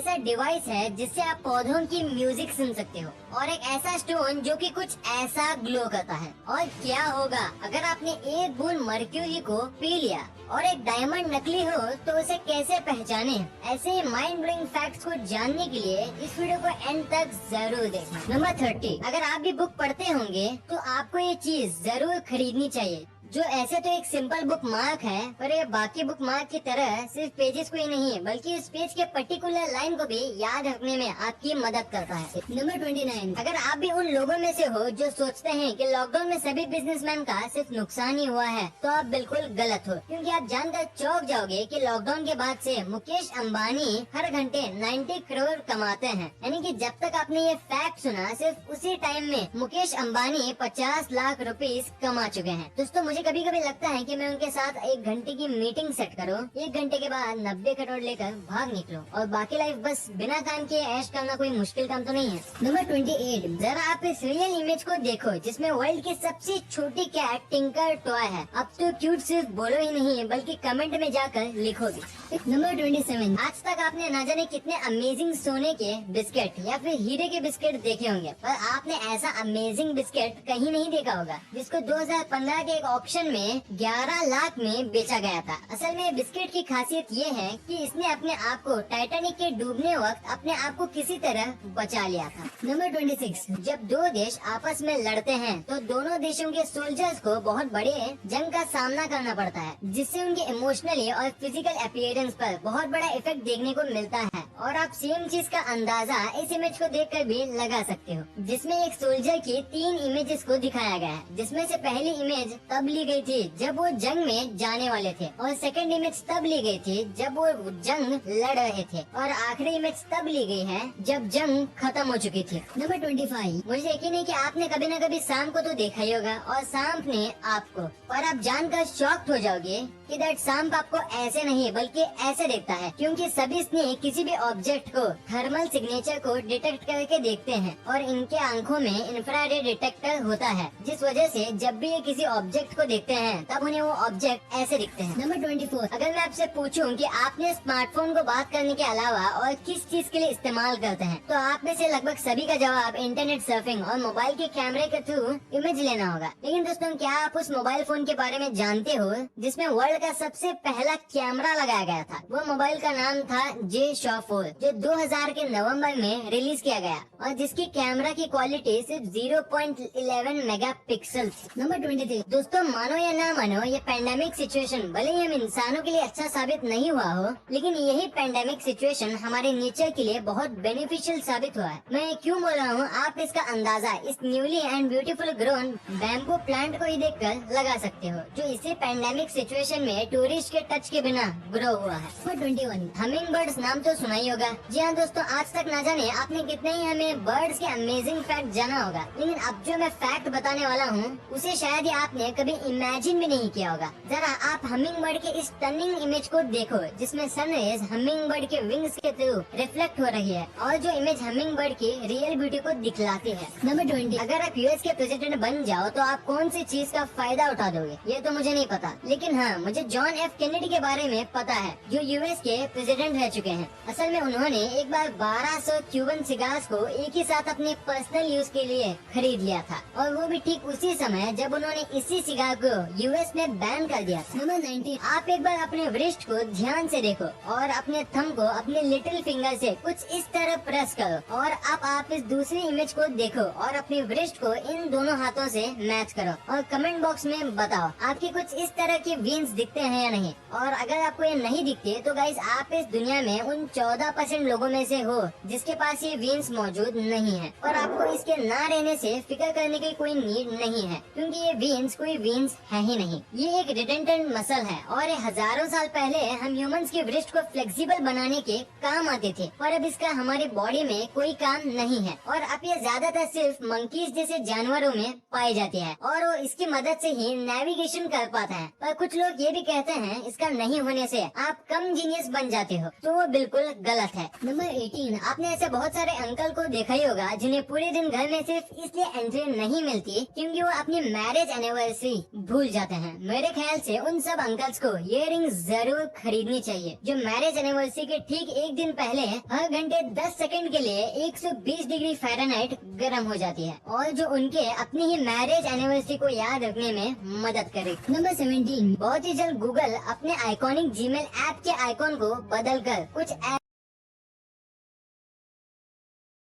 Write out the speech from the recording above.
ऐसा डिवाइस है जिससे आप पौधों की म्यूजिक सुन सकते हो, और एक ऐसा स्टोन जो कि कुछ ऐसा ग्लो करता है। और क्या होगा अगर आपने एक बूंद मर्क्यूरी को पी लिया और एक डायमंड नकली हो तो उसे कैसे पहचाने? ऐसे माइंड ब्लोइंग फैक्ट्स को जानने के लिए इस वीडियो को एंड तक जरूर देखना। नंबर 30, अगर आप भी बुक पढ़ते होंगे तो आपको ये चीज जरूर खरीदनी चाहिए, जो ऐसे तो एक सिंपल बुक मार्क है, पर ये बाकी बुक मार्क की तरह सिर्फ पेजेस को ही नहीं बल्कि उस पेज के पर्टिकुलर लाइन को भी याद रखने में आपकी मदद करता है। नंबर 29, अगर आप भी उन लोगों में से हो जो सोचते हैं कि लॉकडाउन में सभी बिजनेसमैन का सिर्फ नुकसान ही हुआ है, तो आप बिल्कुल गलत हो, क्योंकि आप जानकर चौंक जाओगे कि लॉकडाउन के बाद से मुकेश अंबानी हर घंटे 90 करोड़ कमाते हैं। यानी कि जब तक आपने ये फैक्ट सुना, सिर्फ उसी टाइम में मुकेश अंबानी 50 लाख रुपीस कमा चुके हैं। दोस्तों, मुझे कभी कभी लगता है कि मैं उनके साथ 1 घंटे की मीटिंग सेट करूं, 1 घंटे के बाद 90 करोड़ लेकर भाग निकलो और बाकी लाइफ बस बिना काम किए ऐश करना कोई मुश्किल काम तो नहीं है। नंबर 28, जरा आप इस रियल इमेज को देखो जिसमें वर्ल्ड की सबसे छोटी कैट टिंकर टॉय है। अब तो क्यूट सिर्फ बोलो ही नहीं बल्कि कमेंट में जाकर लिखो भी। नंबर 27, आज तक आपने ना जाने कितने अमेजिंग सोने के बिस्किट या फिर हीरे के बिस्किट देखे होंगे, पर आपने ऐसा अमेजिंग बिस्किट कहीं नहीं देखा होगा जिसको 2015 के एक ऑक्शन में 11 लाख में बेचा गया था। असल में बिस्किट की खासियत ये है कि इसने अपने आप को टाइटैनिक के डूबने वक्त अपने आप को किसी तरह बचा लिया था। नंबर 26, जब दो देश आपस में लड़ते हैं तो दोनों देशों के सोल्जर्स को बहुत बड़े जंग का सामना करना पड़ता है, जिससे उनके इमोशनली और फिजिकल अपीयरेंस पर बहुत बड़ा इफेक्ट देखने को मिलता है। और आप सेम चीज का अंदाजा इस इमेज को देखकर भी लगा सकते हो, जिसमें एक सोल्जर की 3 इमेजेस को दिखाया गया है, जिसमें से पहली इमेज तब ली गई थी जब वो जंग में जाने वाले थे, और सेकंड इमेज तब ली गई थी जब वो जंग लड़ रहे थे, और आखिरी इमेज तब ली गई है जब जंग खत्म हो चुकी थी। नंबर 25, मुझे यकीन है कि आपने कभी न कभी सांप को तो देखा ही होगा और सांप ने आपको, और आप जानकर शॉक्ड हो जाओगे कि दैट सांप आपको ऐसे नहीं बल्कि ऐसे देखता है, क्योंकि सभी स्नेक किसी भी ऑब्जेक्ट को थर्मल सिग्नेचर को डिटेक्ट करके देखते हैं और इनके आंखों में इंफ्रारेड डिटेक्टर होता है, जिस वजह से जब भी ये किसी ऑब्जेक्ट को देखते हैं तब उन्हें वो ऑब्जेक्ट ऐसे दिखते हैं। नंबर 24, अगर मैं आपसे पूछूं कि आपने स्मार्टफोन को बात करने के अलावा और किस चीज के लिए इस्तेमाल करते हैं, तो आप में से लगभग सभी का जवाब इंटरनेट सर्फिंग और मोबाइल के कैमरे के थ्रू इमेज लेना होगा। लेकिन दोस्तों, क्या आप उस मोबाइल फोन के बारे में जानते हो जिसमें वर्ल्ड का सबसे पहला कैमरा लगाया गया था? वो मोबाइल का नाम था J-Shaw 4, जो 2000 के नवंबर में रिलीज किया गया और जिसकी कैमरा की क्वालिटी सिर्फ 0.11 मेगापिक्सल। नंबर 23, दोस्तों मानो या ना मानो, ये पेंडेमिक सिचुएशन भले ही हम इंसानों के लिए अच्छा साबित नहीं हुआ हो, लेकिन यही पेंडेमिक सिचुएशन हमारे नेचर के लिए बहुत बेनिफिशियल साबित हुआ है। मैं क्यों बोल रहा हूँ, आप इसका अंदाजा इस newly and beautiful grown bamboo plant को ही देखकर लगा सकते हो, जो इसी पेंडेमिक सिचुएशन में टूरिस्ट के टच के बिना ग्रो हुआ है। 21, हमिंग बर्ड्स नाम तो सुना ही होगा। जी हाँ दोस्तों, आज तक ना जाने आपने कितने ही हमें बर्ड्स के अमेजिंग फैक्ट जाना होगा, लेकिन अब जो मैं फैक्ट बताने वाला हूँ उसे शायद ही आपने कभी इमेजिन भी नहीं किया होगा। जरा आप हमिंग बर्ड के इस स्टनिंग इमेज को देखो, जिसमें सनरेज हमिंग बर्ड के विंग्स के थ्रू रिफ्लेक्ट हो रही है और जो इमेज हमिंग बर्ड की रियल ब्यूटी को दिखलाती है। नंबर 20, अगर आप यूएस के प्रेसिडेंट बन जाओ तो आप कौन सी चीज का फायदा उठा दोगे? ये तो मुझे नहीं पता, लेकिन हाँ, मुझे जॉन एफ कैनेडी के बारे में पता है, जो यूएस के प्रेसिडेंट रह चुके हैं। असल में उन्होंने एक बार 1200 क्यूबन सिगार्स को एक ही साथ अपने पर्सनल यूज के लिए खरीद लिया था, और वो भी ठीक उसी समय जब उन्होंने इसी सिगार को यूएस में बैन कर दिया था। नंबर 19, आप एक बार अपने वृष्ट को ध्यान से देखो और अपने थंब को अपने लिटिल फिंगर से कुछ इस तरह प्रेस करो, और अब आप इस दूसरी इमेज को देखो और अपने वृष्ट को इन दोनों हाथों से मैच करो और कमेंट बॉक्स में बताओ आपकी कुछ इस तरह के वीन्स दिखते हैं या नहीं। और अगर आपको ये नहीं दिखते तो गाइस, आप इस दुनिया में उन 14% लोगों में से हो जिसके पास ये वीन्स मौजूद नहीं है, और आपको इसके ना रहने से फिक्र करने की कोई नीड नहीं है, क्योंकि ये वीन्स कोई वीन्स है ही नहीं। ये एक रिडेंडेंट मसल है और ये हजारों साल पहले हम ह्यूमंस के वृष्ट को फ्लेक्सिबल बनाने के काम आते थे, और अब इसका हमारी बॉडी में कोई काम नहीं है, और अब ये ज्यादातर सिर्फ मंकीज जैसे जानवरों में पाई जाती है और वो इसकी मदद से ही नेविगेशन कर पाता है। पर कुछ लोग ये भी कहते हैं इसका नहीं होने से आप कम जीनियस बन जाते हो, तो वो बिल्कुल गलत है। नंबर 18, आपने ऐसे बहुत सारे अंकल को देखा ही होगा जिन्हें पूरे दिन घर में सिर्फ इसलिए एंट्री नहीं मिलती क्योंकि वो अपनी मैरिज एनिवर्सरी भूल जाते हैं। मेरे ख्याल से उन सब अंकल्स को ये रिंग जरूर खरीदनी चाहिए जो मैरिज एनिवर्सरी के ठीक एक दिन पहले हर घंटे 10 सेकंड के लिए 120 डिग्री फ़ारेनहाइट गर्म हो जाती है और जो उनके अपनी ही मैरिज एनिवर्सरी को याद रखने में मदद करे। नंबर 17, बहुत ही जल्द गूगल अपने आइकॉनिक जीमेल ऐप के आइकॉन को बदलकर कुछ